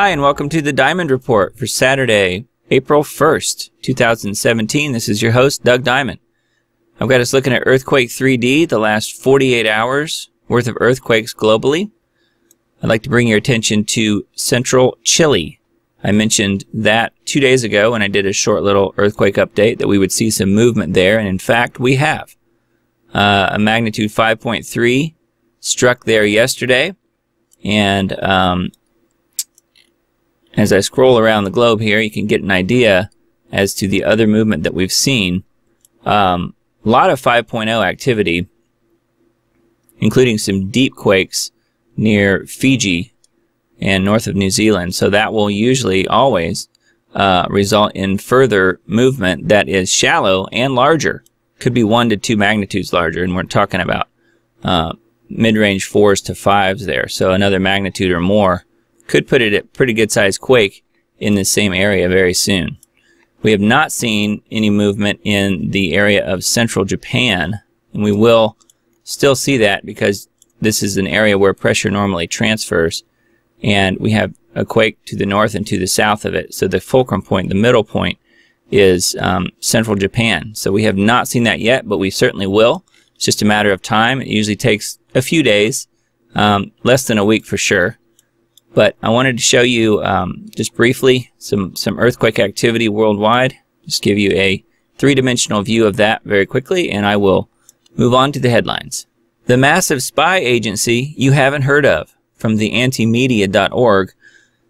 Hi, and welcome to the Diamond Report for Saturday, April 1st, 2017. This is your host, Doug Diamond. I've got us looking at Earthquake 3D, the last 48 hours worth of earthquakes globally. I'd like to bring your attention to central Chile. I mentioned that 2 days ago when I did a short little earthquake update that we would see some movement there, and in fact we have. A magnitude 5.3 struck there yesterday, and as I scroll around the globe here, you can get an idea as to the other movement that we've seen. A lot of 5.0 activity, including some deep quakes near Fiji and north of New Zealand. So that will usually always result in further movement that is shallow and larger. Could be 1 to 2 magnitudes larger, and we're talking about mid-range 4s to 5s there. So another magnitude or more could put it at pretty good sized quake in the same area very soon. We have not seen any movement in the area of central Japan, and we will still see that because this is an area where pressure normally transfers, and we have a quake to the north and to the south of it. So the fulcrum point, the middle point, is central Japan. So we have not seen that yet, but we certainly will. It's just a matter of time. It usually takes a few days, less than a week for sure. But I wanted to show you just briefly some earthquake activity worldwide. Just give you a three-dimensional view of that very quickly, and I will move on to the headlines. The massive spy agency you haven't heard of, from the antimedia.org,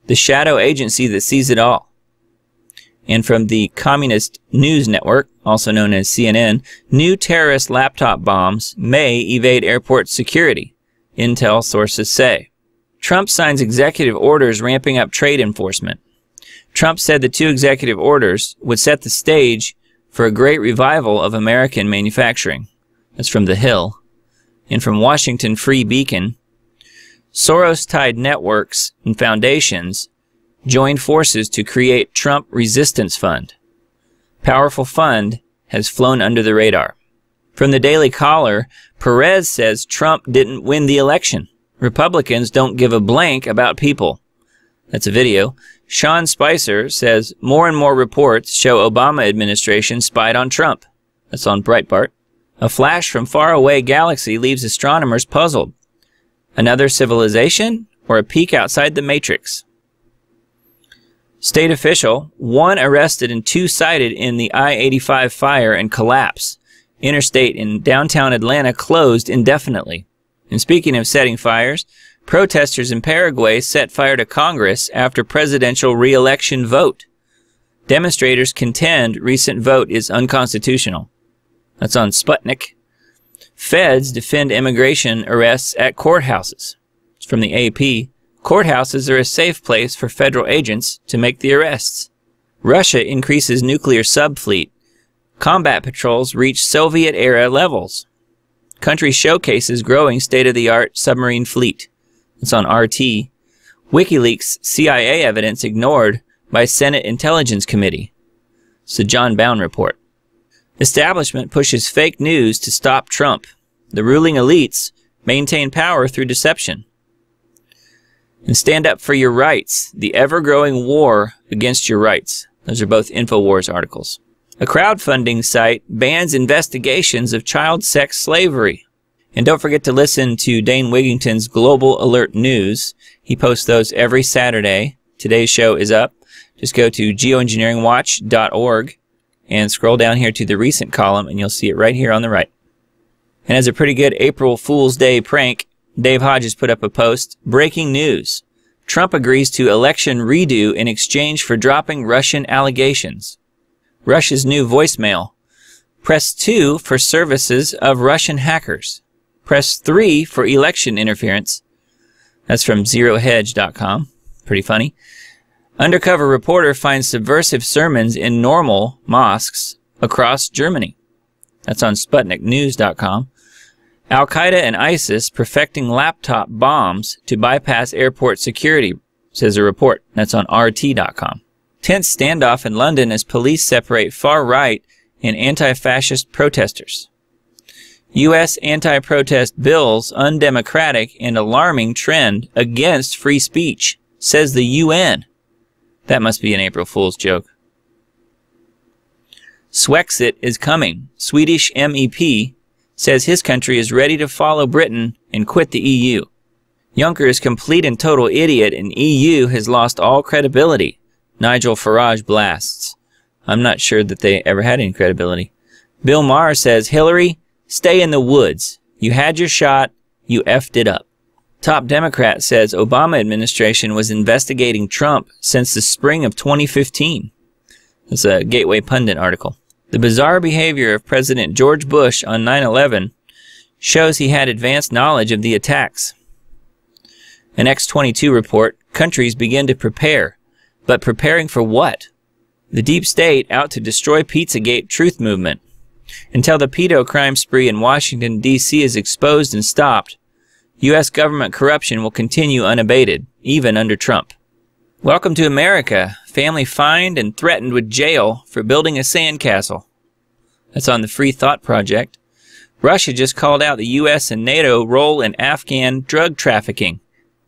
the shadow agency that sees it all. And from the Communist News Network, also known as CNN, new terrorist laptop bombs may evade airport security, Intel sources say. Trump signs executive orders ramping up trade enforcement. Trump said the 2 executive orders would set the stage for a great revival of American manufacturing. That's from The Hill. And from Washington Free Beacon, Soros-tied networks and foundations joined forces to create Trump Resistance Fund. Powerful fund has flown under the radar. From the Daily Caller, Perez says Trump didn't win the election. Republicans don't give a blank about people. That's a video. Sean Spicer says more and more reports show Obama administration spied on Trump. That's on Breitbart. A flash from faraway galaxy leaves astronomers puzzled. Another civilization or a peek outside the matrix? State official, 1 arrested and 2 cited in the I-85 fire and collapse. Interstate in downtown Atlanta closed indefinitely. And speaking of setting fires, protesters in Paraguay set fire to Congress after presidential re-election vote. Demonstrators contend recent vote is unconstitutional. That's on Sputnik. Feds defend immigration arrests at courthouses. It's from the AP. Courthouses are a safe place for federal agents to make the arrests. Russia increases nuclear subfleet. Combat patrols reach Soviet-era levels. Country showcases growing state-of-the-art submarine fleet. It's on RT. WikiLeaks CIA evidence ignored by Senate Intelligence Committee. It's the John Bound report. Establishment pushes fake news to stop Trump. The ruling elites maintain power through deception. And stand up for your rights. The ever-growing war against your rights. Those are both InfoWars articles. A crowdfunding site bans investigations of child sex slavery. And don't forget to listen to Dane Wigington's Global Alert News. He posts those every Saturday. Today's show is up. Just go to geoengineeringwatch.org and scroll down here to the recent column, and you'll see it right here on the right. And as a pretty good April Fool's Day prank, Dave Hodges put up a post. Breaking news. Trump agrees to election redo in exchange for dropping Russian allegations. Russia's new voicemail. Press 2 for services of Russian hackers. Press 3 for election interference. That's from ZeroHedge.com. Pretty funny. Undercover reporter finds subversive sermons in normal mosques across Germany. That's on SputnikNews.com. Al-Qaeda and ISIS perfecting laptop bombs to bypass airport security, says a report. That's on RT.com. Tense standoff in London as police separate far-right and anti-fascist protesters. U.S. anti-protest bills undemocratic and alarming trend against free speech. says the UN. That must be an April Fool's joke. Swexit is coming. Swedish MEP says his country is ready to follow Britain and quit the EU. Juncker is complete and total idiot and EU has lost all credibility. Nigel Farage blasts. I'm not sure that they ever had any credibility. Bill Maher says, Hillary, stay in the woods. You had your shot. You effed it up. Top Democrat says Obama administration was investigating Trump since the spring of 2015. That's a Gateway Pundit article. The bizarre behavior of President George Bush on 9/11 shows he had advanced knowledge of the attacks. An X-22 report, countries begin to prepare. But preparing for what? The deep state out to destroy Pizzagate truth movement. Until the pedo crime spree in Washington, D.C. is exposed and stopped, U.S. government corruption will continue unabated, even under Trump. Welcome to America. Family fined and threatened with jail for building a sandcastle. That's on the Free Thought Project. Russia just called out the U.S. and NATO role in Afghan drug trafficking.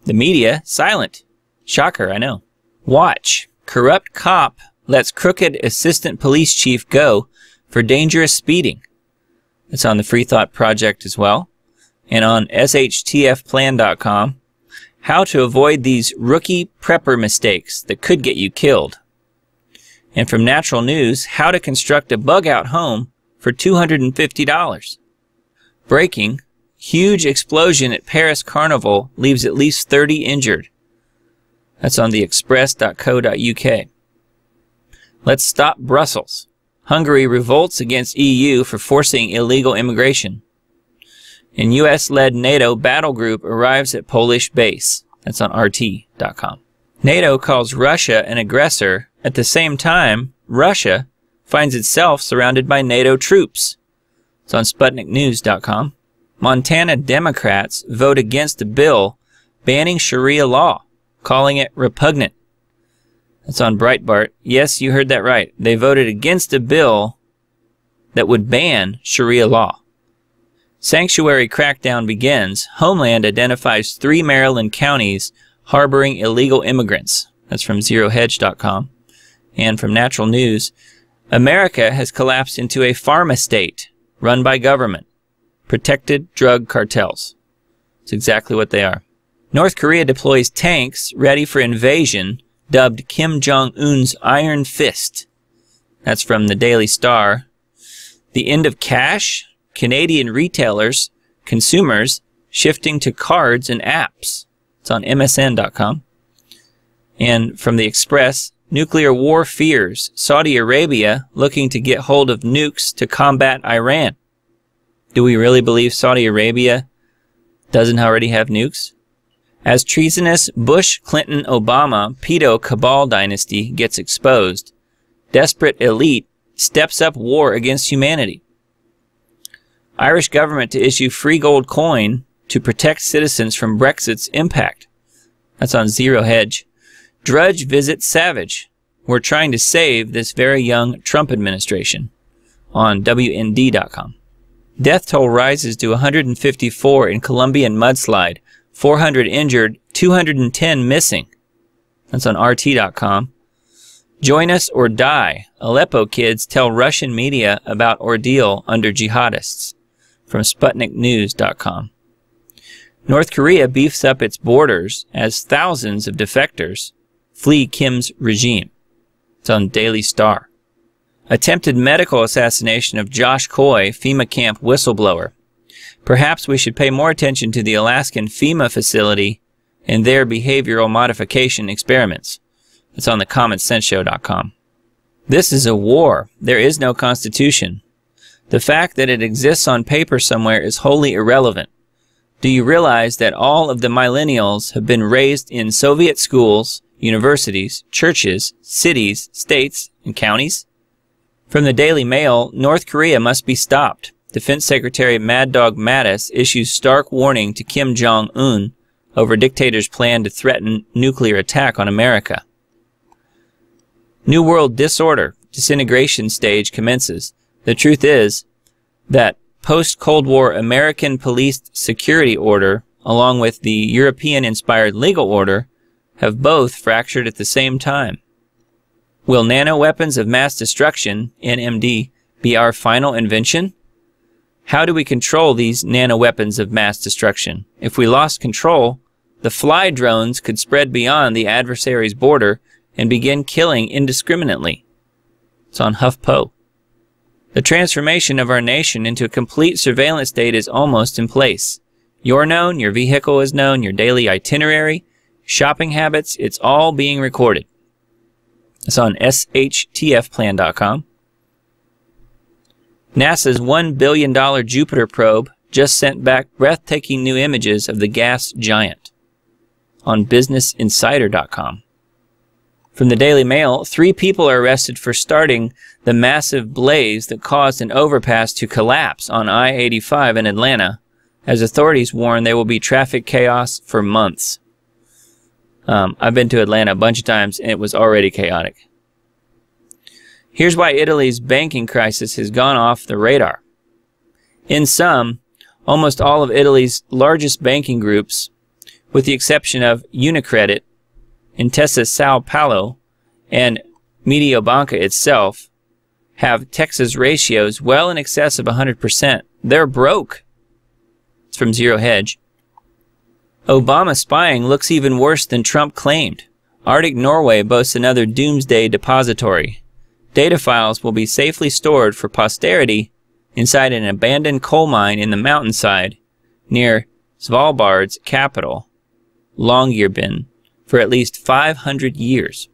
The media, silent. Shocker, I know. Watch. Corrupt cop lets crooked assistant police chief go for dangerous speeding. That's on the Free Thought Project as well. And on shtfplan.com. How to avoid these rookie prepper mistakes that could get you killed. And from Natural News, how to construct a bug-out home for $250. Breaking, huge explosion at Paris Carnival leaves at least 30 injured. That's on theexpress.co.uk. Let's stop Brussels. Hungary revolts against EU for forcing illegal immigration. An U.S.-led NATO battle group arrives at Polish base. That's on RT.com. NATO calls Russia an aggressor. At the same time, Russia finds itself surrounded by NATO troops. It's on SputnikNews.com. Montana Democrats vote against a bill banning Sharia law, calling it repugnant. That's on Breitbart. Yes, you heard that right. They voted against a bill that would ban Sharia law. Sanctuary crackdown begins. Homeland identifies 3 Maryland counties harboring illegal immigrants. That's from ZeroHedge.com. And from Natural News, America has collapsed into a PharmaState run by government. Protected drug cartels. It's exactly what they are. North Korea deploys tanks ready for invasion, dubbed Kim Jong-un's Iron Fist. That's from the Daily Star. The end of cash? Canadian retailers, consumers, shifting to cards and apps. It's on MSN.com. And from the Express, nuclear war fears. Saudi Arabia looking to get hold of nukes to combat Iran. Do we really believe Saudi Arabia doesn't already have nukes? As treasonous Bush-Clinton-Obama pedo cabal dynasty gets exposed, desperate elite steps up war against humanity. Irish government to issue free gold coin to protect citizens from Brexit's impact. That's on Zero Hedge. Drudge visits Savage. We're trying to save this very young Trump administration. On WND.com. Death toll rises to 154 in Colombian mudslide. 400 injured, 210 missing. That's on RT.com. Join us or die. Aleppo kids tell Russian media about ordeal under jihadists. From SputnikNews.com. North Korea beefs up its borders as thousands of defectors flee Kim's regime. It's on Daily Star. Attempted medical assassination of Josh Coy, FEMA camp whistleblower. Perhaps we should pay more attention to the Alaskan FEMA facility and their behavioral modification experiments. It's on thecommonsenseshow.com. This is a war. There is no constitution. The fact that it exists on paper somewhere is wholly irrelevant. Do you realize that all of the millennials have been raised in Soviet schools, universities, churches, cities, states, and counties? From the Daily Mail, North Korea must be stopped. Defense Secretary Mad Dog Mattis issues stark warning to Kim Jong-un over dictator's plan to threaten nuclear attack on America. New World Disorder, disintegration stage commences. The truth is that post-Cold War American policed security order, along with the European-inspired legal order, have both fractured at the same time. Will nanoweapons of mass destruction, NMD, be our final invention? How do we control these nanoweapons of mass destruction? If we lost control, the fly drones could spread beyond the adversary's border and begin killing indiscriminately. It's on HuffPo. The transformation of our nation into a complete surveillance state is almost in place. You're known, your vehicle is known, your daily itinerary, shopping habits, it's all being recorded. It's on shtfplan.com. NASA's $1 billion Jupiter probe just sent back breathtaking new images of the gas giant. On businessinsider.com. From the Daily Mail, 3 people are arrested for starting the massive blaze that caused an overpass to collapse on I-85 in Atlanta, as authorities warn there will be traffic chaos for months. I've been to Atlanta a bunch of times, and it was already chaotic. Here's why Italy's banking crisis has gone off the radar. In sum, almost all of Italy's largest banking groups, with the exception of Unicredit, Intesa Sanpaolo, and Mediobanca itself, have Texas ratios well in excess of 100%. They're broke. It's from Zero Hedge. Obama spying looks even worse than Trump claimed. Arctic Norway boasts another doomsday depository. Data files will be safely stored for posterity inside an abandoned coal mine in the mountainside near Svalbard's capital, Longyearbyen, for at least 500 years.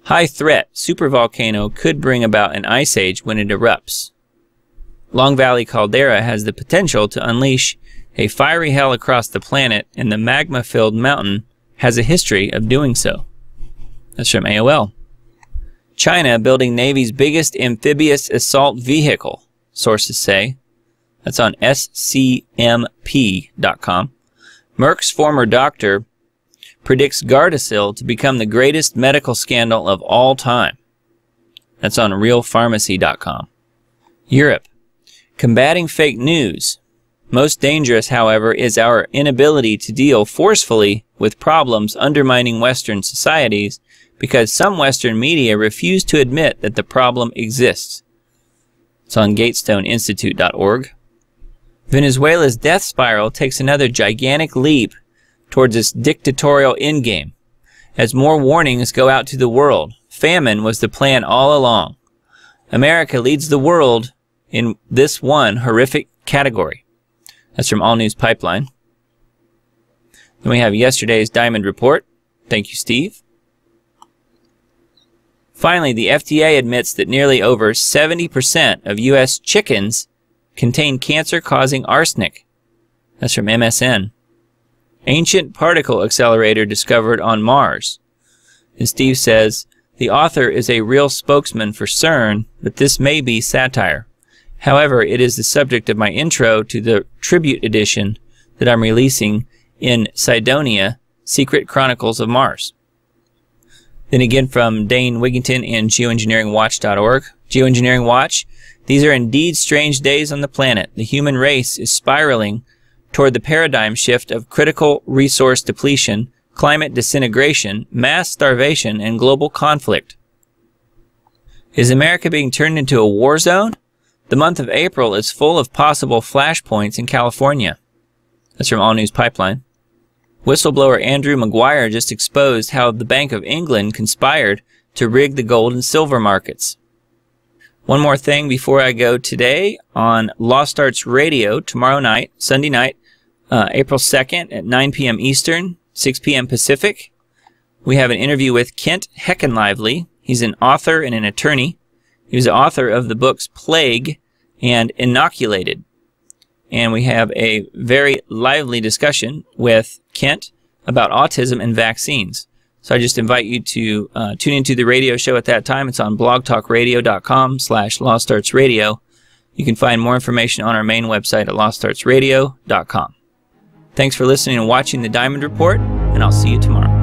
High threat supervolcano could bring about an ice age when it erupts. Long Valley caldera has the potential to unleash a fiery hell across the planet, and the magma-filled mountain has a history of doing so. That's from AOL. China building Navy's biggest amphibious assault vehicle, sources say. That's on scmp.com. Merck's former doctor predicts Gardasil to become the greatest medical scandal of all time. That's on realpharmacy.com. Europe. Combating fake news. Most dangerous, however, is our inability to deal forcefully with problems undermining Western societies because some Western media refuse to admit that the problem exists. It's on gatestoneinstitute.org. Venezuela's death spiral takes another gigantic leap towards its dictatorial endgame as more warnings go out to the world. Famine was the plan all along. America leads the world in this one horrific category. That's from All News Pipeline. Then we have yesterday's Diamond Report. Thank you, Steve. Finally, the FDA admits that nearly over 70% of U.S. chickens contain cancer-causing arsenic. That's from MSN. Ancient particle accelerator discovered on Mars. And Steve says, the author is a real spokesman for CERN, but this may be satire. However, it is the subject of my intro to the tribute edition that I'm releasing in Cydonia, Secret Chronicles of Mars. Then again from Dane Wigington and geoengineeringwatch.org. Geoengineering Watch, these are indeed strange days on the planet. The human race is spiraling toward the paradigm shift of critical resource depletion, climate disintegration, mass starvation, and global conflict. Is America being turned into a war zone? The month of April is full of possible flashpoints in California. That's from All News Pipeline. Whistleblower Andrew Maguire just exposed how the Bank of England conspired to rig the gold and silver markets. One more thing before I go today on Lost Arts Radio tomorrow night, Sunday night, April 2nd at 9 p.m. Eastern, 6 p.m. Pacific. We have an interview with Kent Heckenlively. He's an author and an attorney. He was the author of the books Plague and Inoculated. And we have a very lively discussion with Kent about autism and vaccines. So I just invite you to tune into the radio show at that time. It's on blogtalkradio.com/LostArtsRadio. You can find more information on our main website at lostartsradio.com. Thanks for listening and watching the Diamond Report, and I'll see you tomorrow.